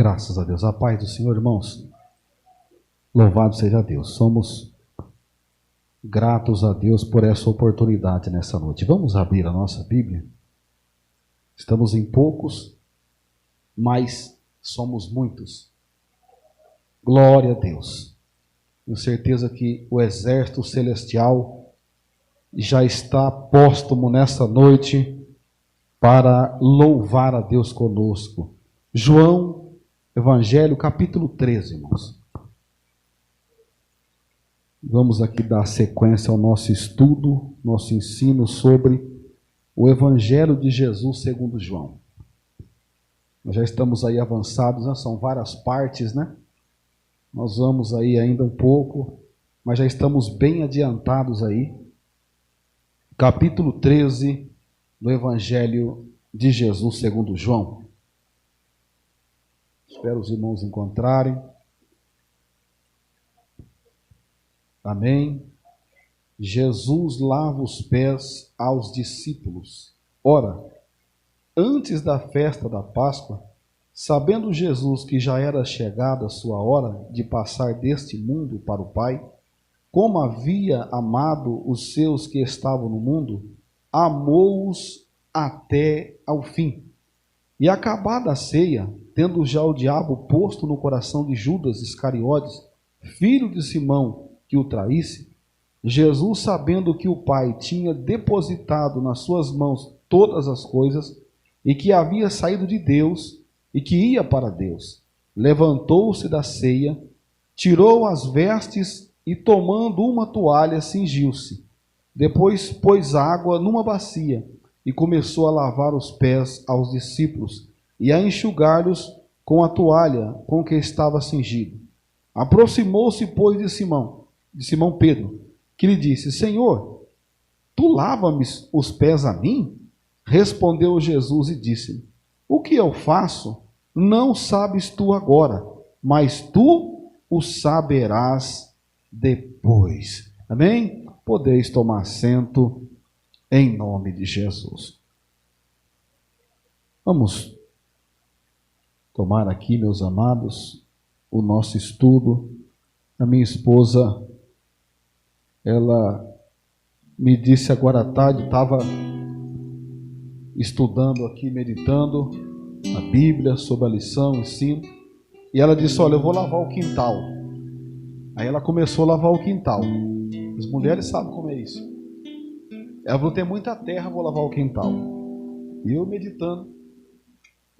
Graças a Deus. A paz do Senhor, irmãos. Louvado seja Deus. Somos gratos a Deus por essa oportunidade nessa noite. Vamos abrir a nossa Bíblia. Estamos em poucos, mas somos muitos. Glória a Deus. Tenho certeza que o exército celestial já está póstumo nessa noite para louvar a Deus conosco. João, Evangelho, capítulo 13, irmãos. Vamos aqui dar sequência ao nosso estudo, nosso ensino sobre o Evangelho de Jesus segundo João. Nós já estamos aí avançados, né? São várias partes, né? Nós vamos aí ainda um pouco, mas já estamos bem adiantados aí. Capítulo 13 do Evangelho de Jesus segundo João. Espero os irmãos encontrarem. Amém. Jesus lava os pés aos discípulos. Ora, antes da festa da Páscoa, sabendo Jesus que já era chegada a sua hora de passar deste mundo para o Pai, como havia amado os seus que estavam no mundo, amou-os até ao fim. E acabada a ceia, tendo já o diabo posto no coração de Judas Iscariotes, filho de Simão, que o traísse, Jesus, sabendo que o Pai tinha depositado nas suas mãos todas as coisas, e que havia saído de Deus, e que ia para Deus, levantou-se da ceia, tirou as vestes, e tomando uma toalha, cingiu-se. Depois pôs água numa bacia, e começou a lavar os pés aos discípulos, e a enxugar-lhes com a toalha com que estava cingido. Aproximou-se, pois, de Simão Pedro, que lhe disse: Senhor, tu lava-me os pés a mim? Respondeu Jesus e disse-lhe: O que eu faço, não sabes tu agora, mas tu o saberás depois. Amém? Podeis tomar assento em nome de Jesus. Vamos tomar aqui, meus amados, o nosso estudo. A minha esposa, ela me disse agora à tarde, estava estudando aqui, meditando a Bíblia, sobre a lição, o ensino, e ela disse: olha, eu vou lavar o quintal. Aí ela começou a lavar o quintal. As mulheres sabem como é isso. Ela falou: tem muita terra, vou lavar o quintal. E eu meditando,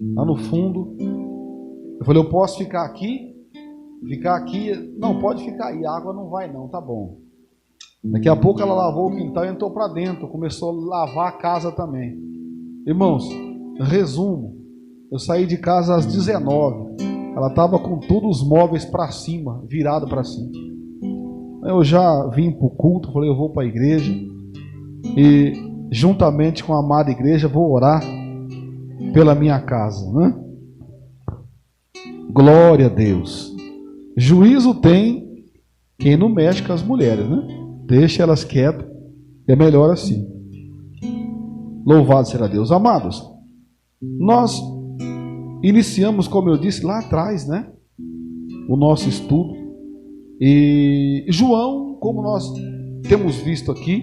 lá no fundo, eu falei: eu posso ficar aqui? Ficar aqui? Não, pode ficar aí, a água não vai não, tá bom. Daqui a pouco ela lavou o quintal e entrou para dentro, começou a lavar a casa também. Irmãos, resumo, eu saí de casa às 19, ela estava com todos os móveis para cima, virado para cima. Eu já vim para o culto, falei: eu vou para a igreja e juntamente com a amada igreja vou orar pela minha casa, né? Glória a Deus. Juízo tem quem não mexe com as mulheres, né? Deixa elas quietas, é melhor assim. Louvado será Deus. Amados, nós iniciamos, como eu disse lá atrás, né, o nosso estudo. E João, como nós temos visto aqui,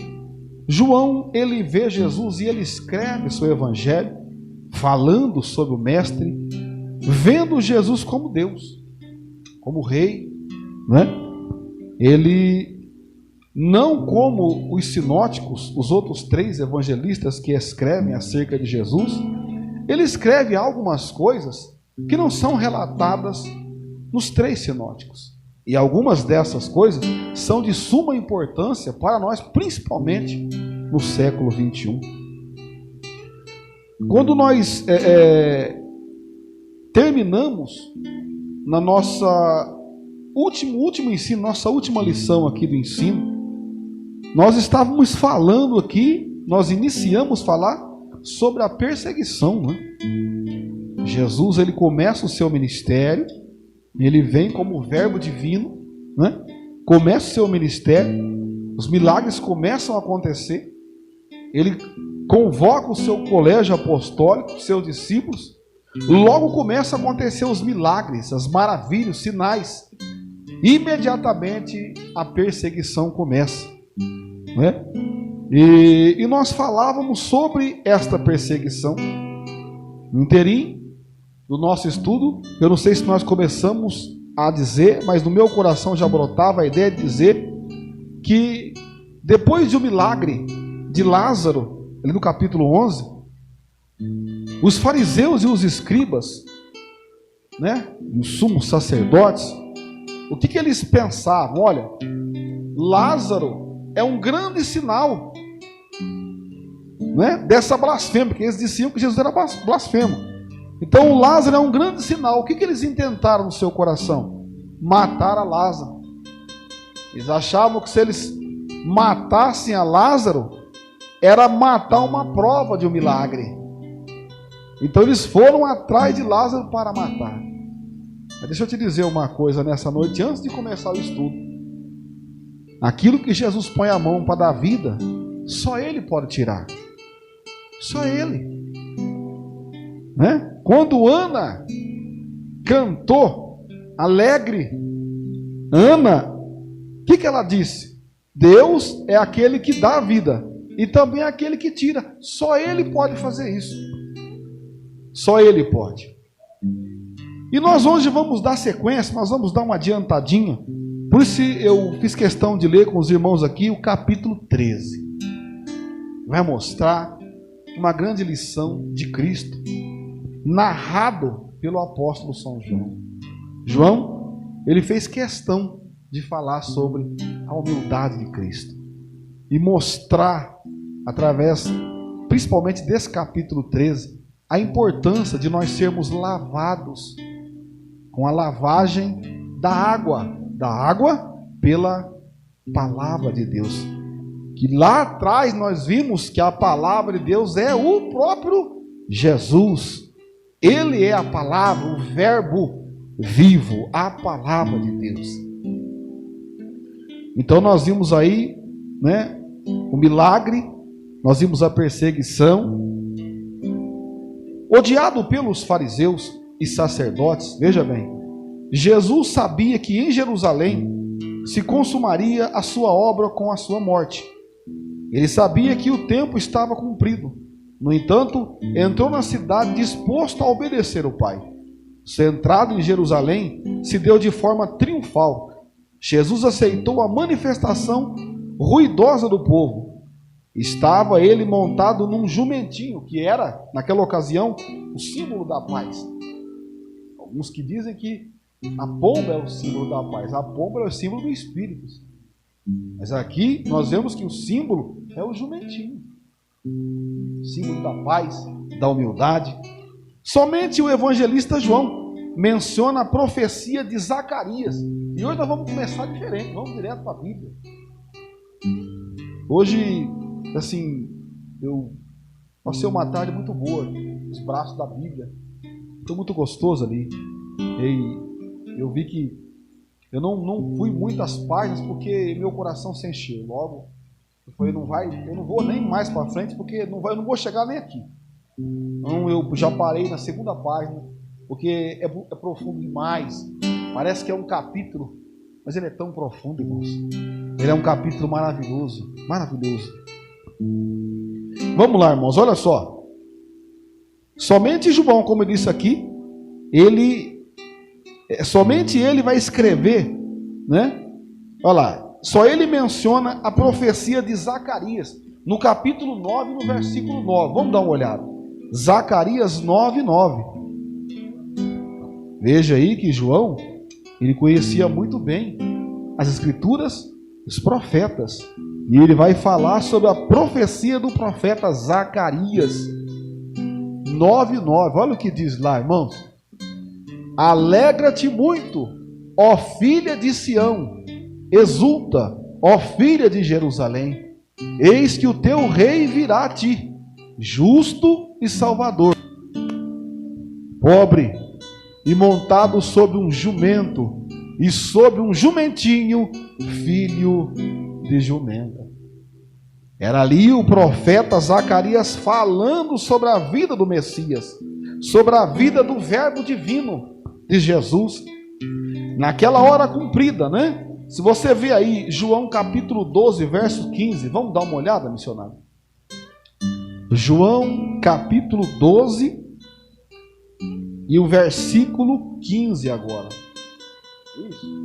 João, ele vê Jesus e ele escreve seu evangelho falando sobre o Mestre, vendo Jesus como Deus, como Rei, né? Ele, não como os sinóticos, os outros três evangelistas que escrevem acerca de Jesus, ele escreve algumas coisas que não são relatadas nos três sinóticos. E algumas dessas coisas são de suma importância para nós, principalmente no século 21. Quando nós terminamos na nossa último ensino, nossa última lição aqui do ensino, nós estávamos falando aqui, nós iniciamos a falar sobre a perseguição, né? Jesus, ele começa o seu ministério, ele vem como verbo divino, né? Começa o seu ministério, os milagres começam a acontecer, ele convoca o seu colégio apostólico, seus discípulos, logo começam a acontecer os milagres, as maravilhas, os sinais. Imediatamente a perseguição começa, né? E nós falávamos sobre esta perseguição no interim do nosso estudo. Eu não sei se nós começamos a dizer, mas no meu coração já brotava a ideia de dizer que depois de um milagre de Lázaro, ali no capítulo 11, os fariseus e os escribas, né, e os sumos sacerdotes, o que eles pensavam? Olha, Lázaro é um grande sinal, né, dessa blasfêmia, porque eles diziam que Jesus era blasfemo. Então o Lázaro é um grande sinal. O que eles intentaram no seu coração? Matar a Lázaro. Eles achavam que se eles matassem a Lázaro, era matar uma prova de um milagre. Então eles foram atrás de Lázaro para matar. Mas deixa eu te dizer uma coisa nessa noite, antes de começar o estudo. Aquilo que Jesus põe a mão para dar vida, só Ele pode tirar. Só Ele. Né? Quando Ana cantou alegre, Ana, o que ela disse? Deus é aquele que dá a vida e também é aquele que tira. Só Ele pode fazer isso. Só Ele pode. E nós hoje vamos dar sequência, nós vamos dar uma adiantadinha. Por isso eu fiz questão de ler com os irmãos aqui o capítulo 13. Vai mostrar uma grande lição de Cristo, narrado pelo apóstolo São João. João, ele fez questão de falar sobre a humildade de Cristo e mostrar, através principalmente desse capítulo 13, a importância de nós sermos lavados com a lavagem da água pela palavra de Deus. Que lá atrás nós vimos que a palavra de Deus é o próprio Jesus. Ele é a palavra, o verbo vivo, a palavra de Deus. Então nós vimos aí, né, o milagre, nós vimos a perseguição. Odiado pelos fariseus e sacerdotes, veja bem, Jesus sabia que em Jerusalém se consumaria a sua obra com a sua morte. Ele sabia que o tempo estava cumprido. No entanto, entrou na cidade disposto a obedecer o Pai. Centrado em Jerusalém, se deu de forma triunfal. Jesus aceitou a manifestação ruidosa do povo. Estava ele montado num jumentinho, que era, naquela ocasião, o símbolo da paz. Alguns que dizem que a pomba é o símbolo da paz, a pomba é o símbolo do Espírito. Mas aqui nós vemos que o símbolo é o jumentinho, símbolo da paz, da humildade. Somente o evangelista João menciona a profecia de Zacarias. E hoje nós vamos começar diferente, vamos direto para a Bíblia. Hoje, assim, eu passei uma tarde muito boa nos braços da Bíblia. Foi muito gostoso ali. E eu vi que eu não fui muitas páginas porque meu coração se encheu. Logo, eu falei, eu não vou nem mais para frente porque eu não vou chegar nem aqui. Então eu já parei na segunda página porque é profundo demais. Parece que é um capítulo, mas ele é tão profundo, irmãos. Ele é um capítulo maravilhoso, maravilhoso. Vamos lá, irmãos, olha só. Somente João, como eu disse aqui, somente ele vai escrever, né? Olha lá, só ele menciona a profecia de Zacarias, no capítulo 9, no versículo 9. Vamos dar uma olhada. Zacarias 9, 9. Veja aí que João, ele conhecia muito bem as escrituras, os profetas. E ele vai falar sobre a profecia do profeta Zacarias 9, 9. Olha o que diz lá, irmãos. Alegra-te muito, ó filha de Sião, exulta, ó filha de Jerusalém, eis que o teu rei virá a ti, justo e salvador, pobre e montado sobre um jumento, e sobre um jumentinho, filho de jumenta. Era ali o profeta Zacarias falando sobre a vida do Messias, sobre a vida do verbo divino de Jesus, naquela hora cumprida, né? Se você vê aí, João capítulo 12, verso 15, vamos dar uma olhada, missionário? João capítulo 12 e o versículo 15 agora.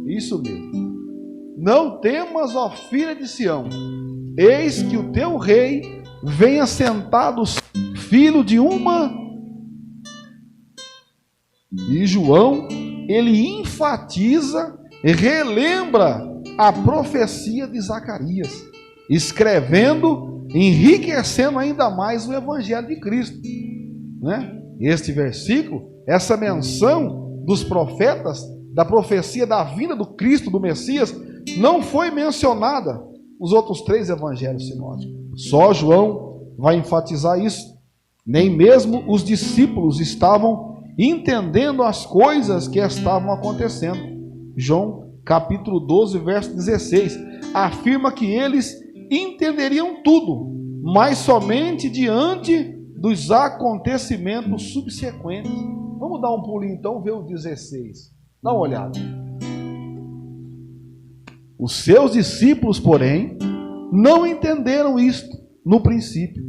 Isso mesmo. Não temas, ó filha de Sião, eis que o teu rei vem assentado, filho de uma... E João, ele enfatiza, relembra a profecia de Zacarias, escrevendo, enriquecendo ainda mais o evangelho de Cristo, né? Este versículo, essa menção dos profetas, da profecia da vinda do Cristo, do Messias, não foi mencionada nos outros 3 evangelhos sinóticos. Só João vai enfatizar isso. Nem mesmo os discípulos estavam entendendo as coisas que estavam acontecendo. João capítulo 12, verso 16, afirma que eles entenderiam tudo, mas somente diante dos acontecimentos subsequentes. Vamos dar um pulinho então, ver o 16. Dá uma olhada. Os seus discípulos, porém, não entenderam isto no princípio.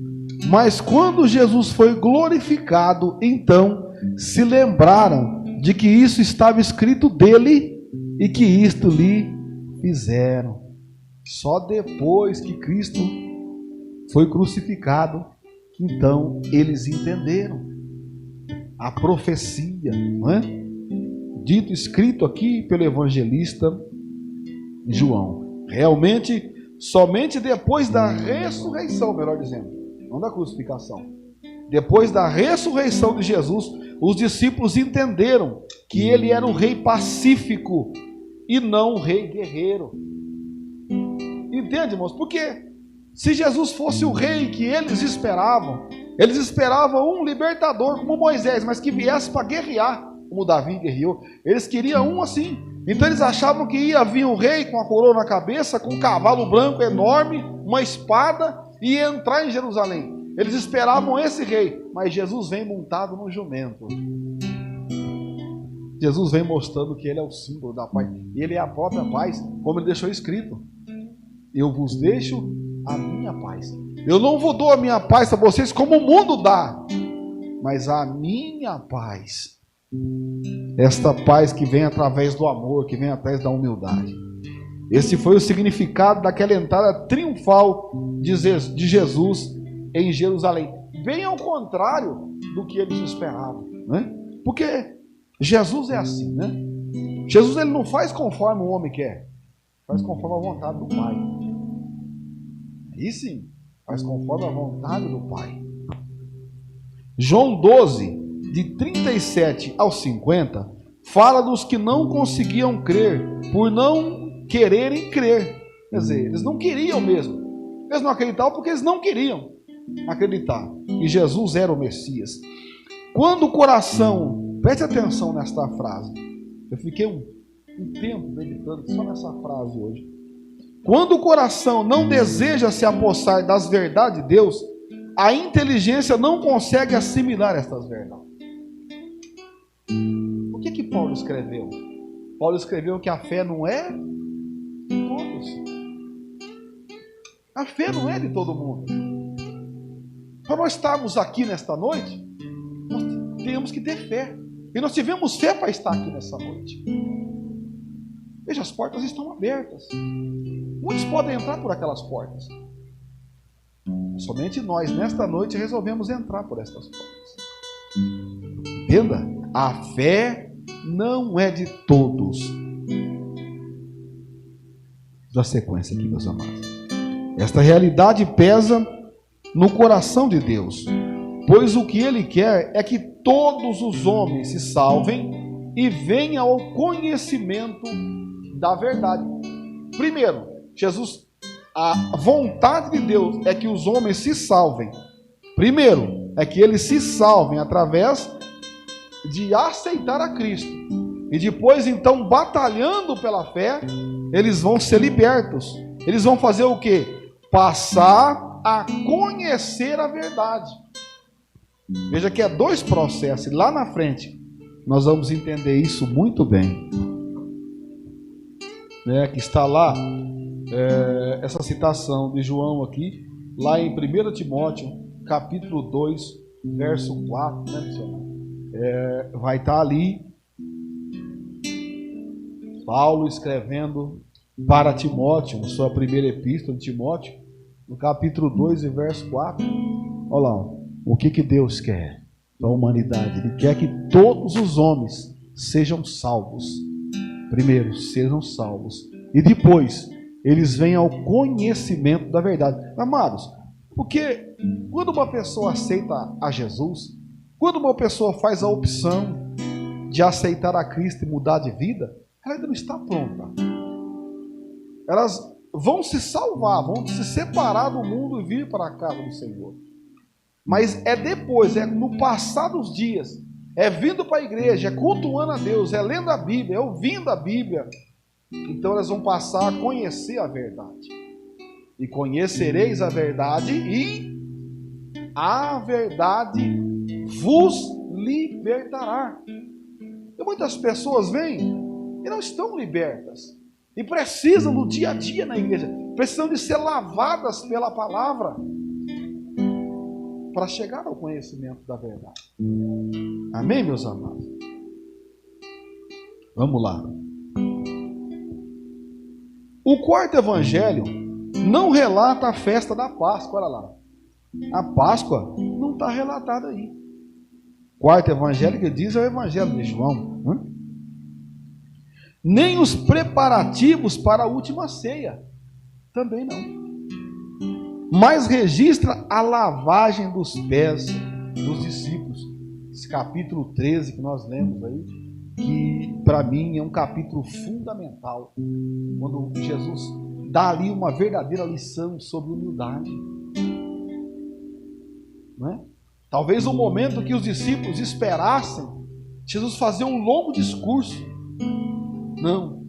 Mas quando Jesus foi glorificado, então se lembraram de que isso estava escrito dele e que isto lhe fizeram. Só depois que Cristo foi crucificado, então eles entenderam a profecia, não é? Dito, escrito aqui pelo evangelista João. Realmente, somente depois da ressurreição, melhor dizendo, não da crucificação, depois da ressurreição de Jesus, os discípulos entenderam que ele era o rei pacífico e não o rei guerreiro. Entende, irmãos? Porque se Jesus fosse o rei que eles esperavam um libertador como Moisés, mas que viesse para guerrear, como Davi guerreou. Eles queriam um assim. Então eles achavam que ia vir um rei com a coroa na cabeça, com um cavalo branco enorme, uma espada, e ia entrar em Jerusalém. Eles esperavam esse rei, mas Jesus vem montado no jumento. Jesus vem mostrando que ele é o símbolo da paz. E ele é a própria paz, como ele deixou escrito. Eu vos deixo a minha paz. Eu não vos dou a minha paz para vocês como o mundo dá, mas a minha paz. Esta paz que vem através do amor, que vem através da humildade. Esse foi o significado daquela entrada triunfal de Jesus em Jerusalém. Bem ao contrário do que eles esperavam, né? Porque Jesus é assim, né? Jesus, ele não faz conforme o homem quer, faz conforme a vontade do Pai. Aí sim, faz conforme a vontade do Pai. João 12, de 37 ao 50, fala dos que não conseguiam crer por não quererem crer. Quer dizer, eles não queriam mesmo. Eles não acreditavam porque eles não queriam acreditar que Jesus era o Messias. Quando o coração, preste atenção nesta frase, eu fiquei um tempo meditando só nessa frase hoje. Quando o coração não deseja se apossar das verdades de Deus, a inteligência não consegue assimilar estas verdades. O que Paulo escreveu? Paulo escreveu que a fé não é de todos. A fé não é de todo mundo. Para nós estarmos aqui nesta noite, nós temos que ter fé. E nós tivemos fé para estar aqui nessa noite. Veja, as portas estão abertas. Muitos podem entrar por aquelas portas. Somente nós, nesta noite, resolvemos entrar por estas portas. Entenda, a fé não é de todos. Da sequência aqui, meus amados. Esta realidade pesa no coração de Deus, pois o que Ele quer é que todos os homens se salvem e venham ao conhecimento da verdade. Primeiro, a vontade de Deus é que os homens se salvem. Primeiro, é que eles se salvem através de aceitar a Cristo. E depois, então, batalhando pela fé, eles vão ser libertos. Eles vão fazer o quê? Passar a conhecer a verdade. Veja que é dois processos, e lá na frente nós vamos entender isso muito bem. Que está lá, essa citação de João aqui, lá em 1 Timóteo, capítulo 2, verso 4, né, missionário? Vai estar ali, Paulo escrevendo para Timóteo, na sua primeira epístola de Timóteo, no capítulo 2 e verso 4. Olha lá, o que Deus quer da humanidade? Ele quer que todos os homens sejam salvos. Primeiro, sejam salvos. E depois, eles venham ao conhecimento da verdade. Amados, porque quando uma pessoa aceita a Jesus, quando uma pessoa faz a opção de aceitar a Cristo e mudar de vida, ela ainda não está pronta. Elas vão se salvar, vão se separar do mundo e vir para a casa do Senhor. Mas é depois, é no passar dos dias, é vindo para a igreja, é cultuando a Deus, é lendo a Bíblia, é ouvindo a Bíblia. Então elas vão passar a conhecer a verdade. E conhecereis a verdade, e a verdade vos libertará. E muitas pessoas vêm e não estão libertas. E precisam no dia a dia na igreja, precisam de ser lavadas pela palavra para chegar ao conhecimento da verdade. Amém, meus amados? Vamos lá. O quarto evangelho não relata a festa da Páscoa. Olha lá. A Páscoa não está relatada aí. O quarto evangelho que diz é o evangelho de João. Nem os preparativos para a última ceia. Também não. Mas registra a lavagem dos pés dos discípulos. Esse capítulo 13 que nós lemos aí, que para mim é um capítulo fundamental, quando Jesus dá ali uma verdadeira lição sobre humildade. Não é? Talvez o momento que os discípulos esperassem Jesus fazer um longo discurso. Não.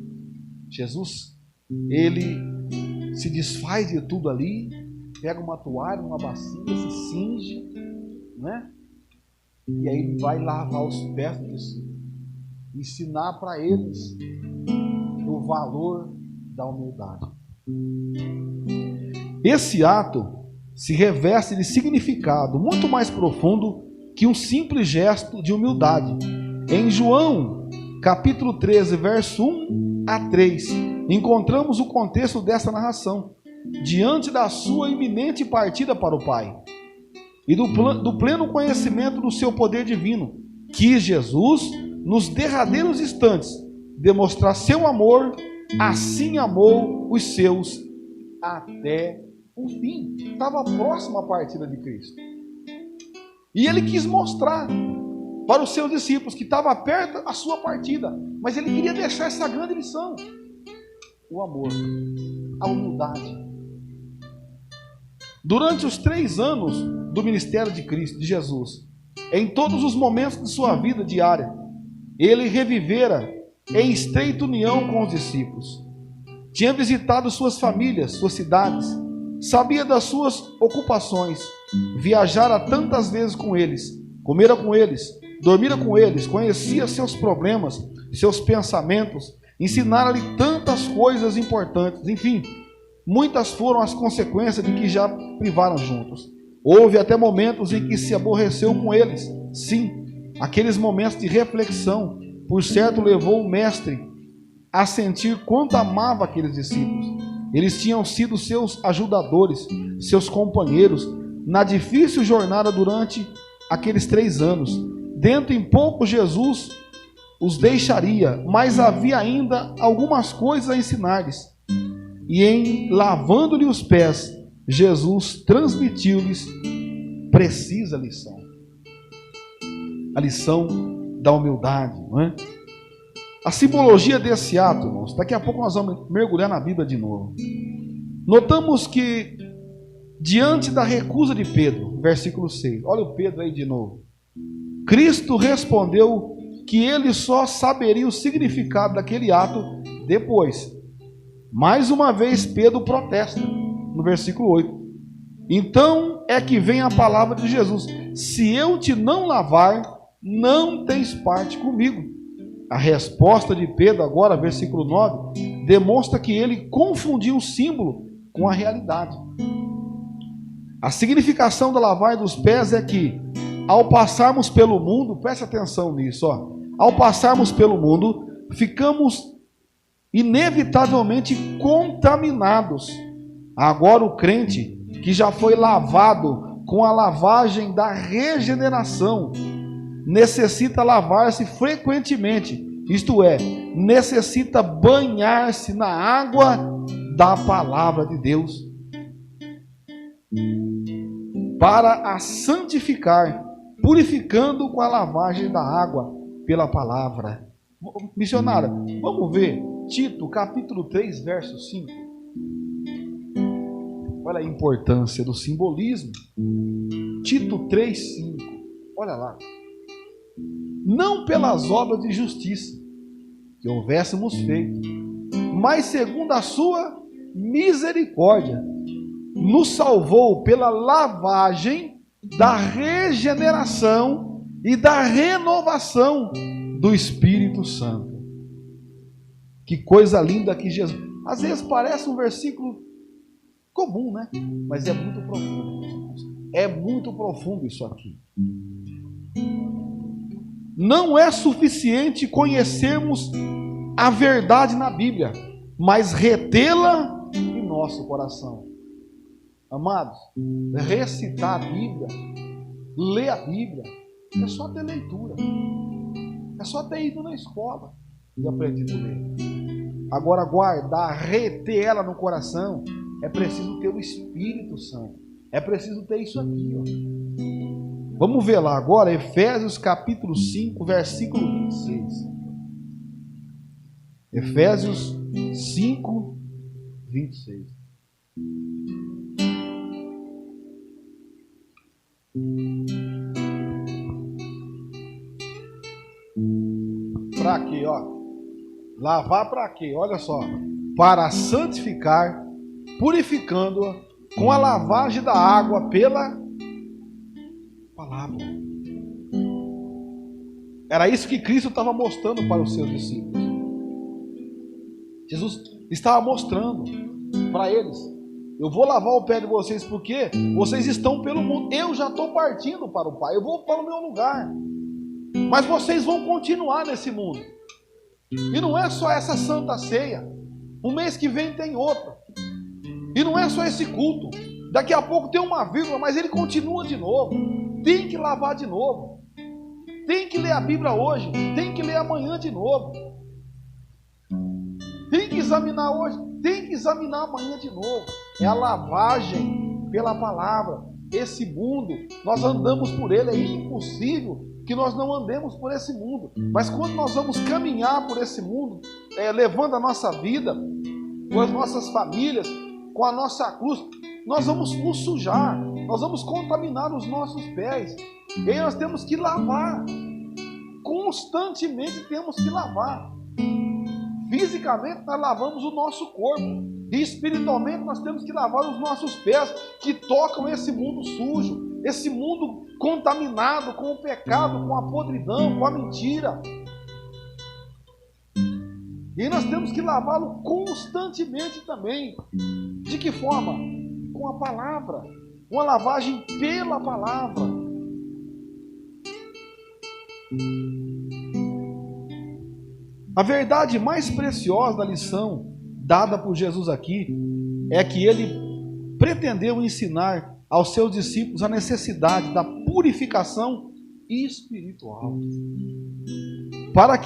Jesus, ele se desfaz de tudo ali, pega uma toalha, uma bacia, se cinge, né? E aí ele vai lavar os pés dos discípulos, ensinar para eles o valor da humildade. Esse ato se reveste de significado muito mais profundo que um simples gesto de humildade. Em João, capítulo 13, verso 1 a 3, encontramos o contexto dessa narração, diante da sua iminente partida para o Pai, e do pleno conhecimento do seu poder divino, quis Jesus, nos derradeiros instantes, demonstrar seu amor, assim amou os seus até o fim. Estava próximo à partida de Cristo. E ele quis mostrar para os seus discípulos que estava perto a sua partida, mas ele queria deixar essa grande lição: o amor, a humildade. Durante os 3 anos do ministério de Cristo, de Jesus, em todos os momentos de sua vida diária, ele revivera em estreita união com os discípulos. Tinha visitado suas famílias, suas cidades, sabia das suas ocupações, viajara tantas vezes com eles, comera com eles, dormira com eles, conhecia seus problemas, seus pensamentos, ensinara-lhe tantas coisas importantes. Enfim, muitas foram as consequências de que já privaram juntos. Houve até momentos em que se aborreceu com eles. Sim, aqueles momentos de reflexão, por certo, levou o mestre a sentir quanto amava aqueles discípulos. Eles tinham sido seus ajudadores, seus companheiros, na difícil jornada durante aqueles 3 anos. Dentro em pouco Jesus os deixaria, mas havia ainda algumas coisas a ensinar-lhes. E em lavando-lhe os pés, Jesus transmitiu-lhes precisa lição. A lição da humildade, não é? A simbologia desse ato, irmãos, daqui a pouco nós vamos mergulhar na Bíblia de novo. Notamos que, diante da recusa de Pedro, versículo 6, olha o Pedro aí de novo. Cristo respondeu que ele só saberia o significado daquele ato depois. Mais uma vez Pedro protesta, no versículo 8. Então é que vem a palavra de Jesus. se eu te não lavar, não tens parte comigo. A resposta de Pedro, agora, versículo 9, demonstra que ele confundiu o símbolo com a realidade. A significação da lavagem dos pés é que, ao passarmos pelo mundo, preste atenção nisso, ao passarmos pelo mundo, ficamos inevitavelmente contaminados. Agora o crente que já foi lavado com a lavagem da regeneração necessita lavar-se frequentemente, isto é, necessita banhar-se na água da palavra de Deus para a santificar, purificando com a lavagem da água pela palavra. Missionária, vamos ver Tito, capítulo 3, verso 5. Olha a importância do simbolismo. Tito 3, 5. Olha lá. Não pelas obras de justiça que houvéssemos feito, mas segundo a sua misericórdia, nos salvou pela lavagem da regeneração e da renovação do Espírito Santo. Que coisa linda que Jesus... Às vezes parece um versículo comum, né? Mas é muito profundo. É muito profundo isso aqui. Não é suficiente conhecermos a verdade na Bíblia, mas retê-la em nosso coração. Amados, recitar a Bíblia, ler a Bíblia, é só ter leitura. É só ter ido na escola e aprendido a ler. Agora, guardar, reter ela no coração, é preciso ter o Espírito Santo. É preciso ter isso aqui, ó. Vamos ver lá agora, Efésios capítulo 5, versículo 26. Efésios 5, 26. Para quê, ó? Lavar para quê? Olha só. Para santificar, purificando-a com a lavagem da água pela palavra. Era isso que Cristo estava mostrando para os seus discípulos. Jesus estava mostrando para eles: eu vou lavar o pé de vocês porque vocês estão pelo mundo. Eu já estou partindo para o Pai. Eu vou para o meu lugar. Mas vocês vão continuar nesse mundo. E não é só essa santa ceia. O mês que vem tem outra. E não é só esse culto. Daqui a pouco tem uma vírgula, mas ele continua de novo. Tem que lavar de novo. Tem que ler a Bíblia hoje. Tem que ler amanhã de novo. Tem que examinar hoje. Tem que examinar amanhã de novo. É a lavagem pela palavra. Esse mundo, nós andamos por ele. É impossível que nós não andemos por esse mundo. Mas quando nós vamos caminhar por esse mundo, levando a nossa vida, com as nossas famílias, com a nossa cruz, nós vamos nos sujar, nós vamos contaminar os nossos pés. E aí nós temos que lavar. Constantemente temos que lavar. Fisicamente nós lavamos o nosso corpo. E espiritualmente nós temos que lavar os nossos pés que tocam esse mundo sujo. Esse mundo contaminado com o pecado, com a podridão, com a mentira. E nós temos que lavá-lo constantemente também. De que forma? Com a palavra. Uma lavagem pela palavra. A verdade mais preciosa da lição dada por Jesus aqui é que ele pretendeu ensinar aos seus discípulos a necessidade da purificação espiritual. Para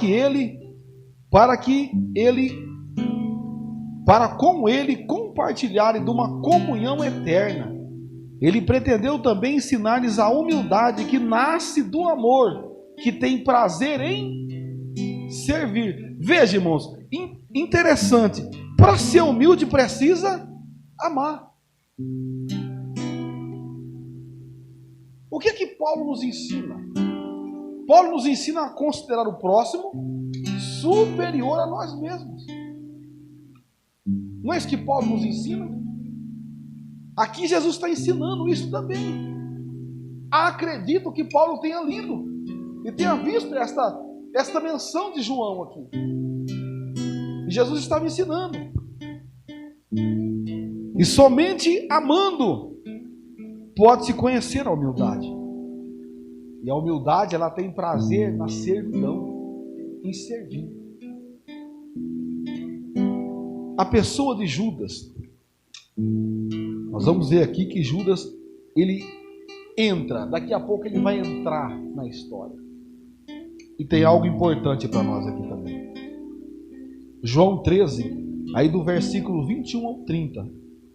com ele compartilharem de uma comunhão eterna. Ele pretendeu também ensinar-lhes a humildade que nasce do amor, que tem prazer em servir. Veja, irmãos, interessante. Para ser humilde precisa amar. O que é que Paulo nos ensina? Paulo nos ensina a considerar o próximo superior a nós mesmos. Não é isso que Paulo nos ensina? Aqui Jesus está ensinando isso também. acredito que Paulo tenha lido e tenha visto esta menção de João aqui. E Jesus estava ensinando. E somente amando pode-se conhecer a humildade. E a humildade, ela tem prazer na servidão, em servir. A pessoa de Judas, nós vamos ver aqui que Judas, ele entra, daqui a pouco ele vai entrar na história. E tem algo importante para nós aqui também. João 13, aí do versículo 21 ao 30,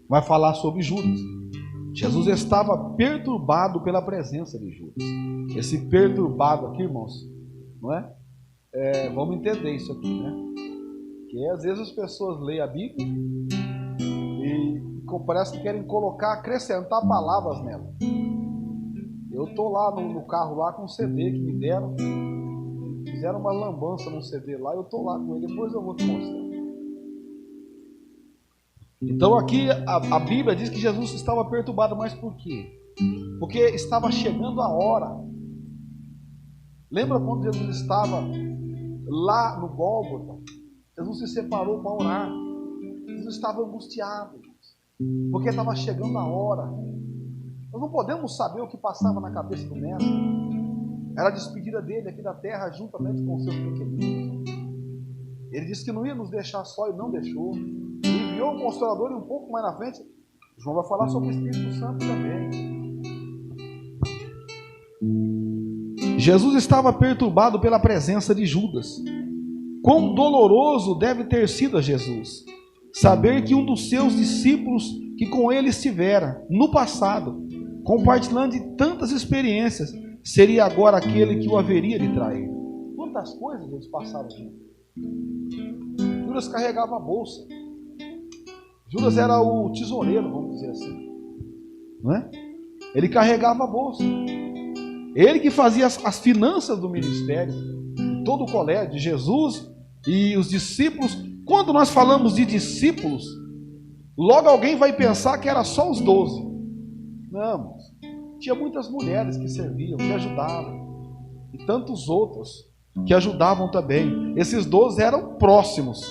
vai falar sobre Judas. Jesus estava perturbado pela presença de Judas. Esse perturbado aqui, irmãos, não é? Vamos entender isso aqui, né? Que às vezes as pessoas leem a Bíblia e parece que querem acrescentar palavras nela. Eu estou lá no carro lá com um CD que me deram, fizeram uma lambança no CD lá, eu estou lá com ele, depois eu vou te mostrar. Então aqui a Bíblia diz que Jesus estava perturbado, mas por quê? Porque estava chegando a hora. Lembra quando Jesus estava lá no Gólgota? Jesus se separou para orar. Jesus estava angustiado, porque estava chegando a hora. Nós não podemos saber o que passava na cabeça do mestre. Era a despedida dele aqui da terra, juntamente com os seus pequeninos. Ele disse que não ia nos deixar só e não deixou. Ele enviou o Consolador e um pouco mais na frente, João vai falar sobre o Espírito Santo também. Jesus estava perturbado pela presença de Judas. Quão doloroso deve ter sido a Jesus saber que um dos seus discípulos que com ele estivera no passado, compartilhando de tantas experiências, seria agora aquele que o haveria de trair. Quantas coisas eles passaram juntos. Judas carregava a bolsa. Judas era o tesoureiro, vamos dizer assim, não é? Ele carregava a bolsa. Ele que fazia as finanças do ministério, todo o colégio de Jesus e os discípulos. Quando nós falamos de discípulos, logo alguém vai pensar que era só os 12. Não, tinha muitas mulheres que serviam, que ajudavam, e tantos outros que ajudavam também. Esses 12 eram próximos.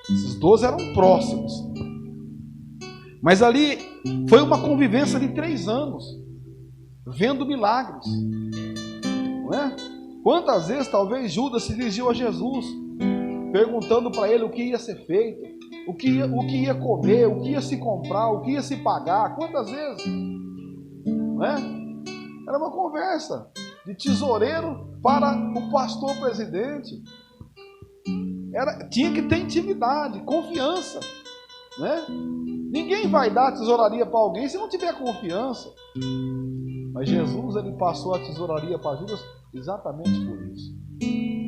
Esses 12 eram próximos. Mas ali foi uma convivência de 3 anos, vendo milagres, não é? Quantas vezes talvez Judas se dirigiu a Jesus, perguntando para ele o que ia ser feito, o que ia comer, o que ia se comprar, o que ia se pagar. Quantas vezes? Não é? Era uma conversa de tesoureiro para o pastor presidente. Tinha que ter intimidade, confiança, né? Ninguém vai dar tesouraria para alguém se não tiver confiança. Mas Jesus, ele passou a tesouraria para Judas exatamente por isso.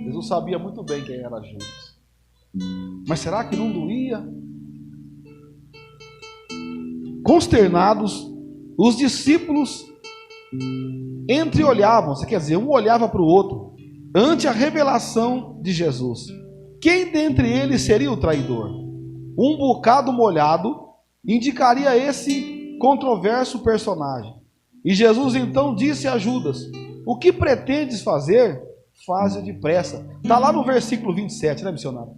Jesus sabia muito bem quem era Judas. Mas será que não doía? Consternados, os discípulos entreolhavam-se, quer dizer, um olhava para o outro, ante a revelação de Jesus. Quem dentre eles seria o traidor? Um bocado molhado indicaria esse controverso personagem. E Jesus então disse a Judas: o que pretendes fazer, faze depressa. Está lá no versículo 27, né, missionário?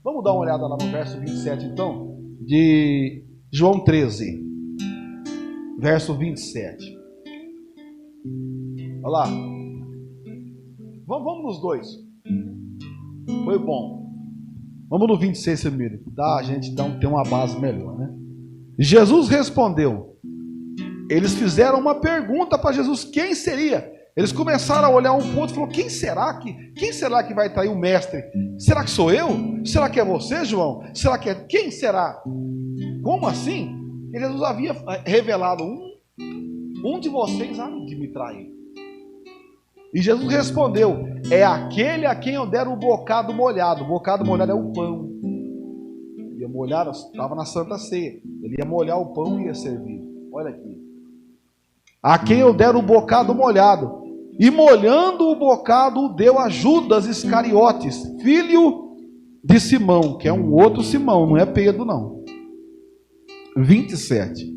Vamos dar uma olhada lá no verso 27, então, de João 13, verso 27. Olha lá. Vamos nos dois. Foi bom. Vamos no 26 primeiro. A gente tem uma base melhor, né? Jesus respondeu. Eles fizeram uma pergunta para Jesus: quem seria? Eles começaram a olhar um para o outro e falaram: quem será que vai trair o mestre? Será que sou eu? Será que é você, João? Será que é... Quem será? Como assim? Jesus havia revelado: um de vocês há de me trair. E Jesus respondeu: é aquele a quem eu der o bocado molhado. O bocado molhado é o pão. Ele ia molhar, estava na Santa Ceia. Ele ia molhar o pão e ia servir. Olha aqui. A quem eu der o bocado molhado. E molhando o bocado, deu a Judas Iscariotes, filho de Simão, que é um outro Simão, não é Pedro não. 27.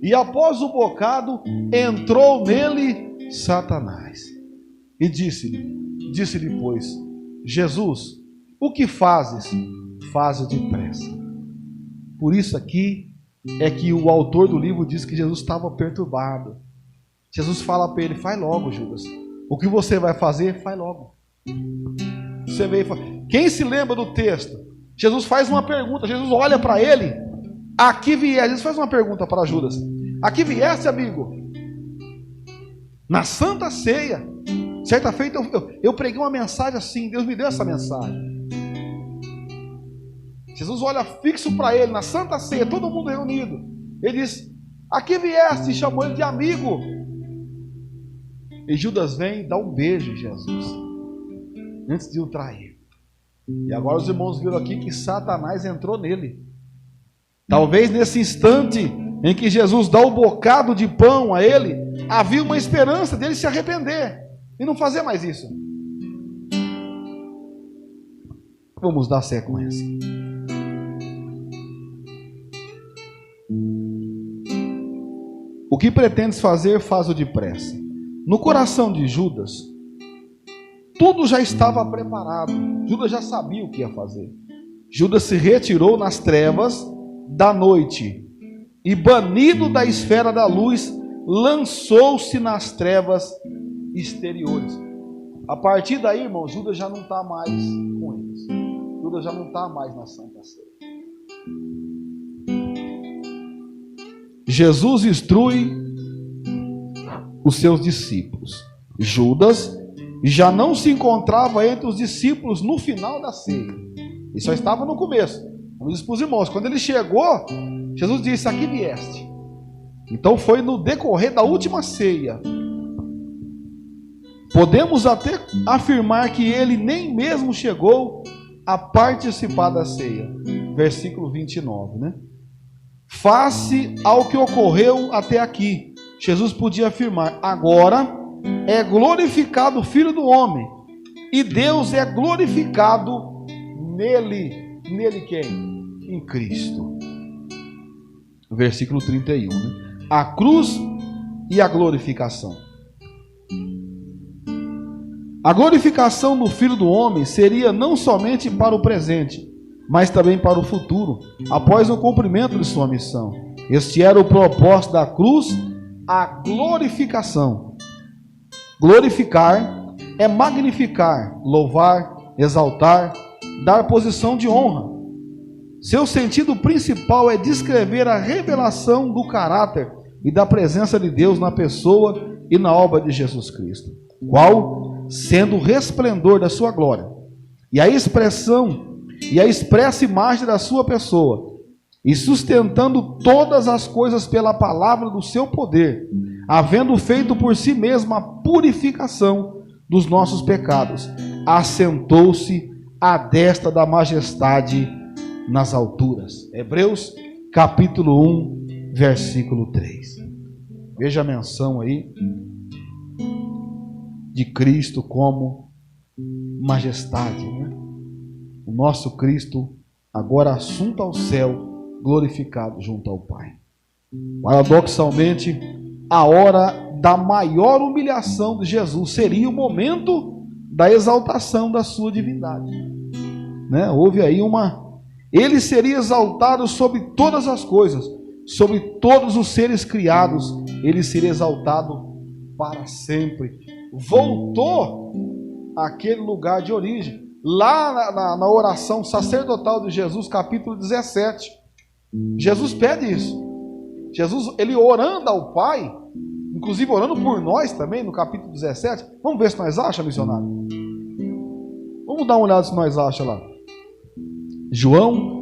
E após o bocado, entrou nele Satanás. E disse-lhe, pois, Jesus, o que fazes? Faze depressa. Por isso aqui é que o autor do livro diz que Jesus estava perturbado. Jesus fala para ele, faz logo, Judas. O que você vai fazer, faz logo. Você veio e fala. Quem se lembra do texto? Jesus faz uma pergunta, Jesus olha para ele, aqui viesse, Jesus faz uma pergunta para Judas. Aqui viesse, amigo, na Santa Ceia. Certa feita eu preguei uma mensagem assim, Deus me deu essa mensagem. Jesus olha fixo para ele, na Santa Ceia, todo mundo reunido. Ele diz, aqui vieste, e chamou ele de amigo. E Judas vem e dá um beijo em Jesus, antes de o trair. E agora os irmãos viram aqui que Satanás entrou nele. Talvez nesse instante em que Jesus dá o bocado de pão a ele, havia uma esperança dele se arrepender e não fazer mais isso. Vamos dar sequência. O que pretendes fazer, faz-o depressa. No coração de Judas, tudo já estava preparado. Judas já sabia o que ia fazer. Judas se retirou nas trevas da noite e, banido da esfera da luz, lançou-se nas trevas exteriores. A partir daí, irmão, Judas já não está mais com eles. Judas já não está mais na Santa Ceia. Jesus instrui os seus discípulos. Judas já não se encontrava entre os discípulos no final da ceia. Ele só estava no começo. Como disse para os irmãos, quando ele chegou, Jesus disse, aqui vieste. Então foi no decorrer da última ceia. Podemos até afirmar que ele nem mesmo chegou a participar da ceia. Versículo 29, né? Face ao que ocorreu até aqui, Jesus podia afirmar, agora é glorificado o Filho do Homem, e Deus é glorificado nele. Nele quem? Em Cristo. Versículo 31, né? A cruz e a glorificação. A glorificação do Filho do Homem seria não somente para o presente, mas também para o futuro, após o cumprimento de sua missão. Este era o propósito da cruz, a glorificação. Glorificar é magnificar, louvar, exaltar, dar posição de honra. Seu sentido principal é descrever a revelação do caráter e da presença de Deus na pessoa e na obra de Jesus Cristo, qual sendo o resplendor da sua glória e a expressão e a expressa imagem da sua pessoa, e sustentando todas as coisas pela palavra do seu poder, havendo feito por si mesmo a purificação dos nossos pecados, assentou-se à destra da majestade nas alturas. Hebreus capítulo 1, versículo 3. Veja a menção aí de Cristo como majestade, né? O nosso Cristo agora assunto ao céu, glorificado junto ao Pai. Paradoxalmente, a hora da maior humilhação de Jesus seria o momento da exaltação da sua divindade, né? Houve aí ele seria exaltado sobre todas as coisas, sobre todos os seres criados, ele seria exaltado para sempre. Voltou àquele lugar de origem. Lá na oração sacerdotal de Jesus, capítulo 17, Jesus pede isso. Jesus, ele orando ao Pai, inclusive orando por nós também, no capítulo 17. Vamos ver se nós achamos, missionário? Vamos dar uma olhada se nós achamos lá. João,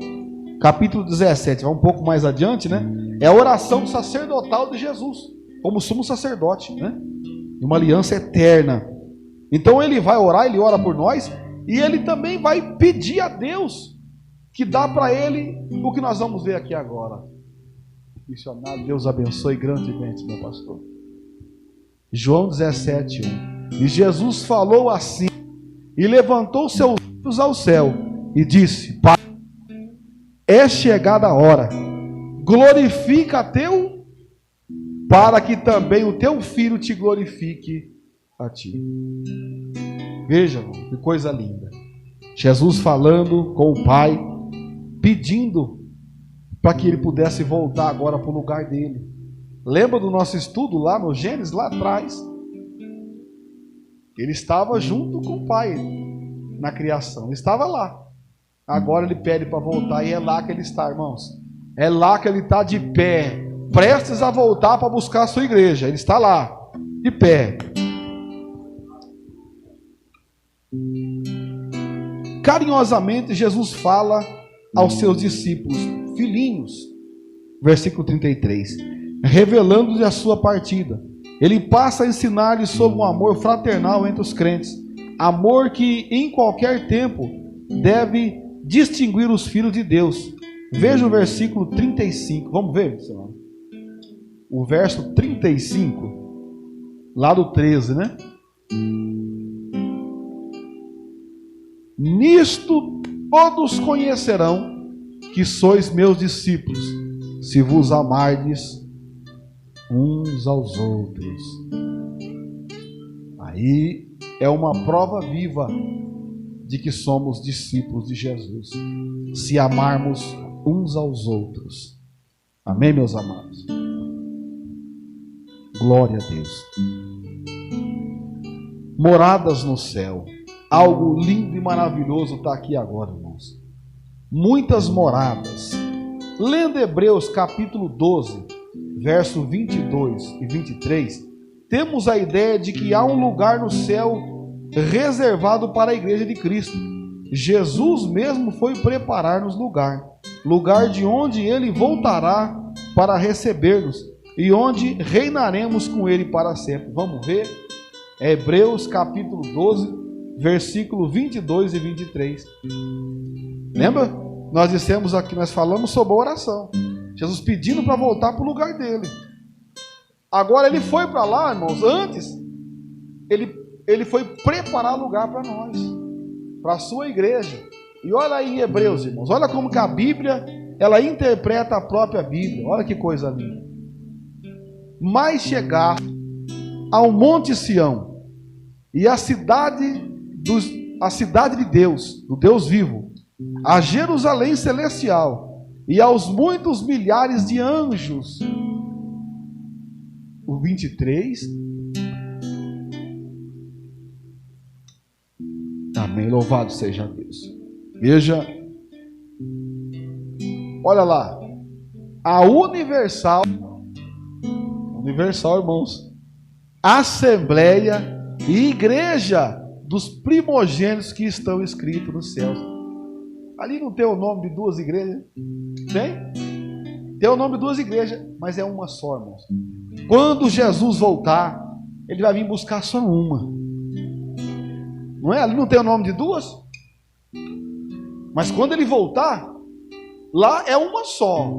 capítulo 17, vai um pouco mais adiante, né? É a oração sacerdotal de Jesus, como sumo sacerdote, né? E uma aliança eterna. Então ele vai orar, ele ora por nós, e ele também vai pedir a Deus que dá para ele o que nós vamos ver aqui agora. Missionário, Deus abençoe grandemente, meu pastor. João 17, 1. E Jesus falou assim, e levantou seus olhos ao céu, e disse, Pai, é chegada a hora, glorifica teu para que também o teu filho te glorifique a ti. Veja, irmão, que coisa linda. Jesus falando com o Pai, pedindo para que ele pudesse voltar agora para o lugar dele. Lembra do nosso estudo lá no Gênesis, lá atrás? Ele estava junto com o Pai na criação, ele estava lá. Agora ele pede para voltar e é lá que ele está, irmãos. É lá que ele está de pé, prestes a voltar para buscar a sua igreja. Ele está lá, de pé. Carinhosamente, Jesus fala aos seus discípulos, filhinhos, versículo 33, revelando-lhes a sua partida. Ele passa a ensinar-lhes sobre um amor fraternal entre os crentes, amor que em qualquer tempo deve distinguir os filhos de Deus. Veja o versículo 35, vamos ver, senhor? O verso 35, lá do 13, né? Nisto todos conhecerão que sois meus discípulos, se vos amardes uns aos outros. Aí é uma prova viva de que somos discípulos de Jesus, se amarmos uns aos outros. Amém, meus amados? Glória a Deus. Moradas no céu. Algo lindo e maravilhoso está aqui agora, irmãos. Muitas moradas. Lendo Hebreus capítulo 12, verso 22 e 23, temos a ideia de que há um lugar no céu reservado para a igreja de Cristo. Jesus mesmo foi preparar-nos lugar de onde ele voltará para receber-nos e onde reinaremos com ele para sempre. Vamos ver? Hebreus capítulo 12, versículo 22 e 23. Lembra? Nós dissemos aqui, nós falamos sobre a oração. Jesus pedindo para voltar para o lugar dele. Agora ele foi para lá, irmãos. Antes, ele foi preparar lugar para nós, para a sua igreja. E olha aí em Hebreus, irmãos. Olha como que a Bíblia, ela interpreta a própria Bíblia. Olha que coisa linda. Mas chegar ao Monte Sião e a cidade de Deus, do Deus vivo, a Jerusalém celestial e aos muitos milhares de anjos. O 23. Amém, louvado seja Deus. Veja, olha lá, a universal, irmãos, Assembleia e Igreja dos primogênitos que estão escritos nos céus. Ali não tem o nome de duas igrejas? Tem? Tem o nome de duas igrejas, mas é uma só, irmãos. Quando Jesus voltar, ele vai vir buscar só uma. Não é? Ali não tem o nome de duas? Mas quando ele voltar, lá é uma só.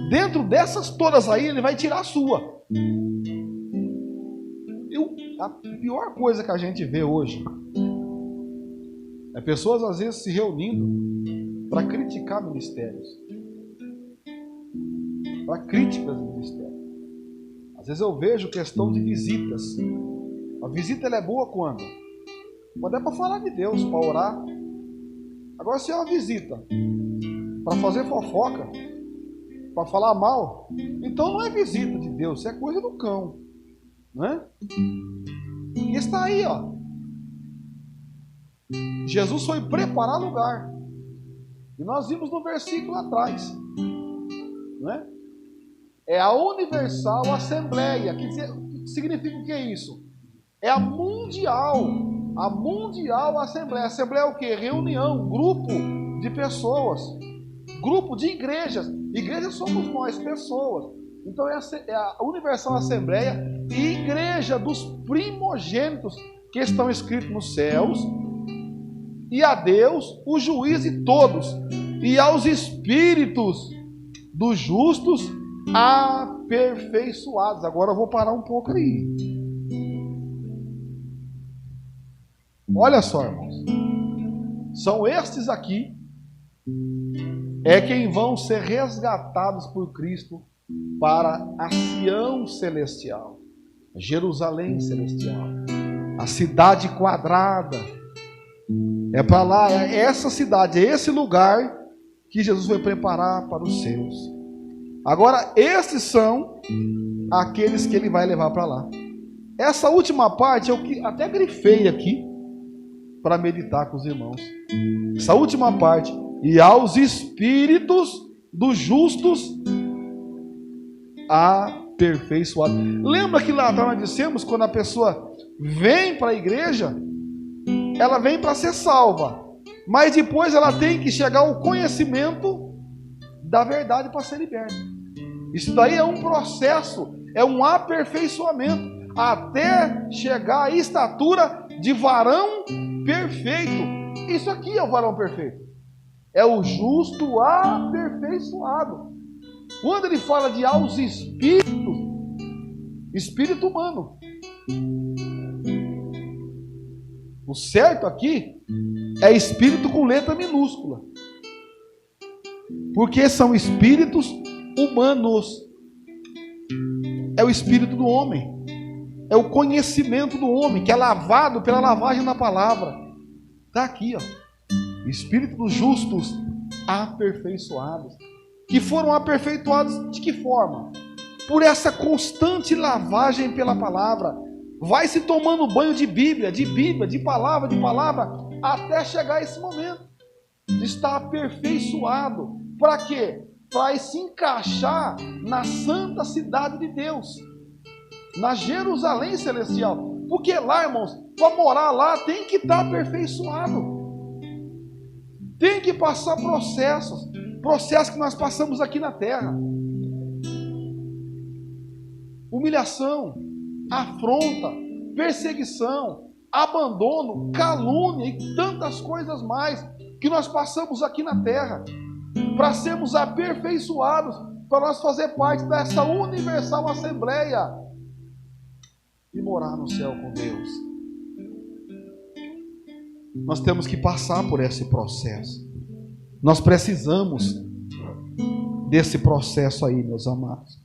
Dentro dessas todas aí, ele vai tirar a sua. A pior coisa que a gente vê hoje é pessoas às vezes se reunindo para criticar ministérios, para críticas do ministério. Às vezes eu vejo questão de visitas. A visita ela é boa quando? Quando é para falar de Deus, para orar. Agora se é uma visita para fazer fofoca, para falar mal, então não é visita de Deus, isso é coisa do cão, não é? E está aí, ó. Jesus foi preparar lugar. E nós vimos no versículo atrás, não é? É a Universal Assembleia. Que significa o que é isso? É a mundial Assembleia. Assembleia é o que? Reunião, grupo de pessoas, grupo de igrejas. Igrejas somos nós, pessoas. Então é a Universal Assembleia e Igreja dos primogênitos que estão escritos nos céus, e a Deus, o juiz de todos, e aos espíritos dos justos aperfeiçoados. Agora eu vou parar um pouco aí. Olha só, irmãos. São estes aqui, é quem vão ser resgatados por Cristo para a Sião celestial, Jerusalém celestial, a cidade quadrada. É para lá, é essa cidade, é esse lugar que Jesus vai preparar para os seus. Agora, esses são aqueles que ele vai levar para lá. Essa última parte é o que até grifei aqui para meditar com os irmãos. Essa última parte, e aos espíritos dos justos aperfeiçoados. Lembra que lá atrás nós dissemos, quando a pessoa vem para a igreja, ela vem para ser salva, mas depois ela tem que chegar ao conhecimento da verdade para ser liberta. Isso daí é um processo, é um aperfeiçoamento, até chegar à estatura de varão perfeito. Isso aqui é o varão perfeito, é o justo aperfeiçoado. Quando ele fala de aos espíritos, espírito humano, o certo aqui é espírito com letra minúscula, porque são espíritos humanos. É o espírito do homem, é o conhecimento do homem, que é lavado pela lavagem da palavra. Está aqui, ó. Espírito dos justos aperfeiçoados. Que foram aperfeiçoados de que forma? Por essa constante lavagem pela palavra. Vai se tomando banho de Bíblia, de palavra, até chegar esse momento de estar aperfeiçoado. Para quê? Para se encaixar na santa cidade de Deus, na Jerusalém celestial. Porque lá, irmãos, para morar lá tem que estar aperfeiçoado, tem que passar processos que nós passamos aqui na terra: humilhação, afronta, perseguição, abandono, calúnia e tantas coisas mais que nós passamos aqui na terra, para sermos aperfeiçoados, para nós fazer parte dessa universal assembleia e morar no céu com Deus. Nós temos que passar por esse processo. Nós precisamos desse processo aí, meus amados.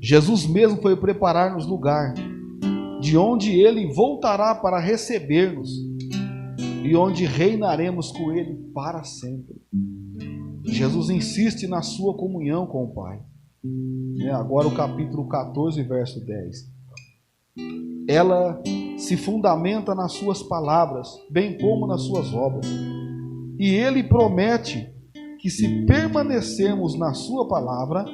Jesus mesmo foi preparar-nos lugar, de onde Ele voltará para receber-nos, e onde reinaremos com Ele para sempre. Jesus insiste na sua comunhão com o Pai. Agora o capítulo 14, verso 10. Ela se fundamenta nas suas palavras, bem como nas suas obras. E Ele promete que, se permanecermos na sua palavra,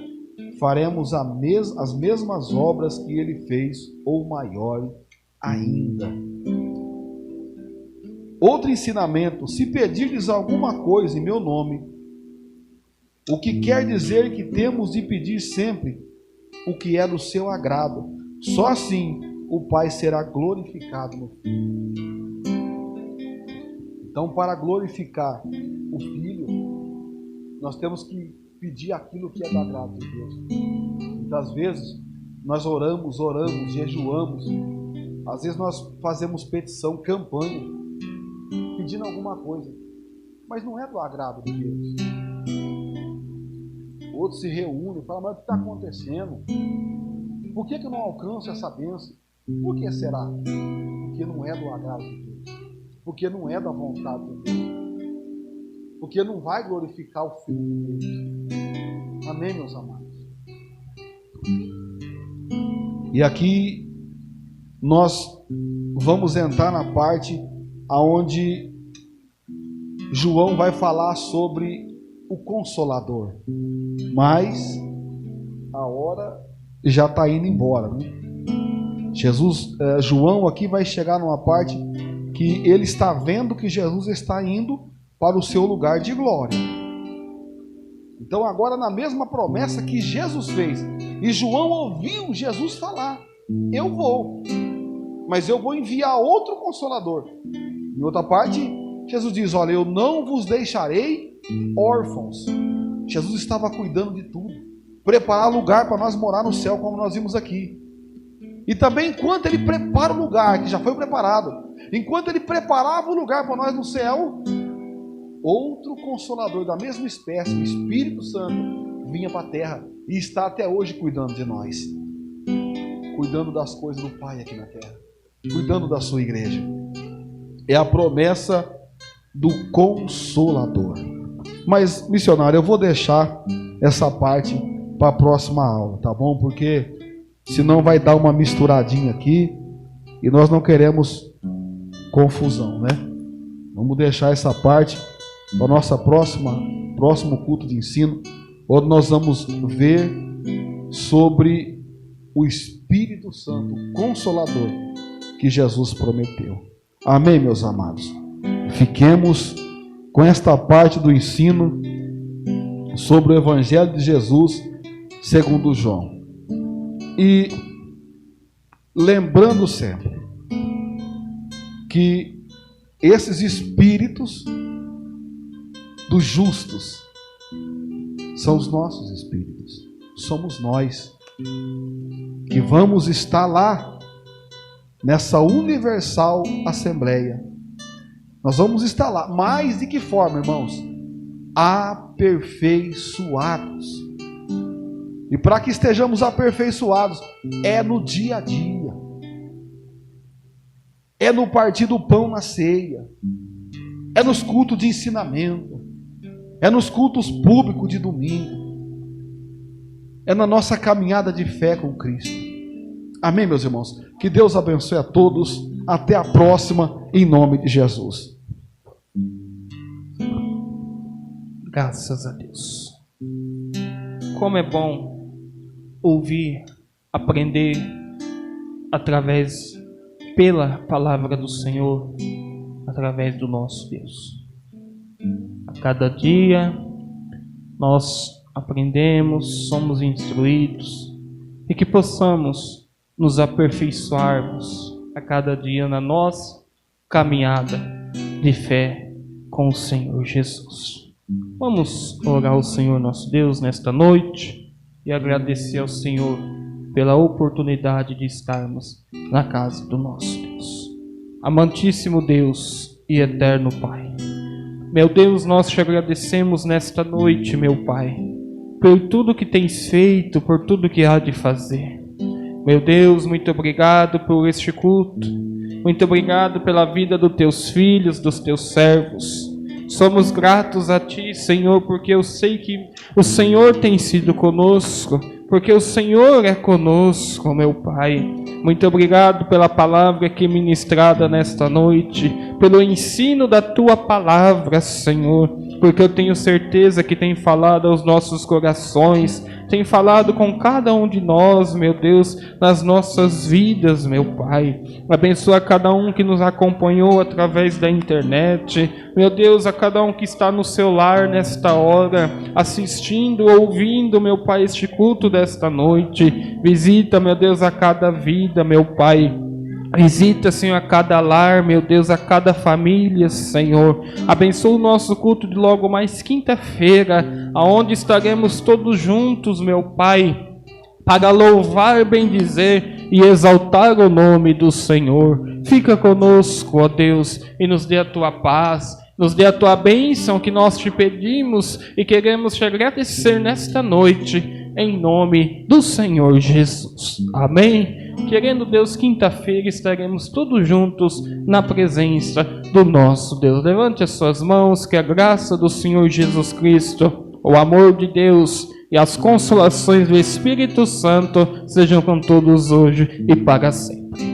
faremos as mesmas obras que Ele fez, ou maior ainda. Outro ensinamento: se pedirdes alguma coisa em meu nome, o que quer dizer que temos de pedir sempre o que é do seu agrado. Só assim o Pai será glorificado no Filho. Então, para glorificar o Filho, nós temos que pedir aquilo que é do agrado de Deus. Muitas vezes nós oramos, jejuamos, às vezes nós fazemos petição, campanha, pedindo alguma coisa, mas não é do agrado de Deus. Outros se reúnem e falam: mas o que está acontecendo? Por que eu não alcanço essa bênção? Por que será? Porque não é do agrado de Deus, porque não é da vontade de Deus, porque não vai glorificar o Filho de Deus. Amém, meus amados? E aqui nós vamos entrar na parte aonde João vai falar sobre o Consolador, mas a hora já está indo embora, né? João aqui vai chegar numa parte que ele está vendo que Jesus está indo para o seu lugar de glória. Então agora, na mesma promessa que Jesus fez, e João ouviu Jesus falar: eu vou, mas eu vou enviar outro Consolador. Em outra parte, Jesus diz: olha, eu não vos deixarei órfãos. Jesus estava cuidando de tudo, preparar lugar para nós morar no céu, como nós vimos aqui. E também, enquanto Ele prepara o lugar que já foi preparado, enquanto Ele preparava o lugar para nós no céu, outro Consolador da mesma espécie, o Espírito Santo, vinha para a terra e está até hoje cuidando de nós, cuidando das coisas do Pai aqui na terra, cuidando da sua igreja. É a promessa do Consolador. Mas, missionário, eu vou deixar essa parte para a próxima aula, tá bom? Porque senão vai dar uma misturadinha aqui e nós não queremos confusão, né? Vamos deixar essa parte para o nosso próximo culto de ensino, onde nós vamos ver sobre o Espírito Santo Consolador que Jesus prometeu. Amém, meus amados? Fiquemos com esta parte do ensino sobre o Evangelho de Jesus segundo João. E lembrando sempre que esses espíritos dos justos são os nossos espíritos. Somos nós que vamos estar lá nessa universal assembleia. Nós vamos estar lá. Mas de que forma, irmãos? Aperfeiçoados. E para que estejamos aperfeiçoados, é no dia a dia. É no partir do pão na ceia. É nos cultos de ensinamento. É nos cultos públicos de domingo. É na nossa caminhada de fé com Cristo. Amém, meus irmãos? Que Deus abençoe a todos. Até a próxima, em nome de Jesus. Graças a Deus. Como é bom ouvir, aprender pela palavra do Senhor, através do nosso Deus. A cada dia nós aprendemos, somos instruídos, e que possamos nos aperfeiçoarmos a cada dia na nossa caminhada de fé com o Senhor Jesus. Vamos orar ao Senhor nosso Deus nesta noite e agradecer ao Senhor pela oportunidade de estarmos na casa do nosso Deus. Amantíssimo Deus e eterno Pai, meu Deus, nós te agradecemos nesta noite, meu Pai, por tudo que tens feito, por tudo que há de fazer. Meu Deus, muito obrigado por este culto. Muito obrigado pela vida dos teus filhos, dos teus servos. Somos gratos a Ti, Senhor, porque eu sei que o Senhor tem sido conosco, porque o Senhor é conosco, meu Pai. Muito obrigado pela palavra aqui ministrada nesta noite, pelo ensino da Tua palavra, Senhor, porque eu tenho certeza que tem falado aos nossos corações, tem falado com cada um de nós, meu Deus, nas nossas vidas, meu Pai. Abençoa cada um que nos acompanhou através da internet, meu Deus, a cada um que está no seu lar nesta hora, assistindo, ouvindo, meu Pai, este culto desta noite. Visita, meu Deus, a cada vida, meu Pai. Visita, Senhor, a cada lar, meu Deus, a cada família, Senhor. Abençoa o nosso culto de logo mais quinta-feira, aonde estaremos todos juntos, meu Pai, para louvar, bendizer e exaltar o nome do Senhor. Fica conosco, ó Deus, e nos dê a Tua paz, nos dê a Tua bênção que nós te pedimos e queremos te agradecer nesta noite, em nome do Senhor Jesus. Amém? Querendo Deus, quinta-feira estaremos todos juntos na presença do nosso Deus. Levante as suas mãos, que a graça do Senhor Jesus Cristo, o amor de Deus e as consolações do Espírito Santo sejam com todos hoje e para sempre.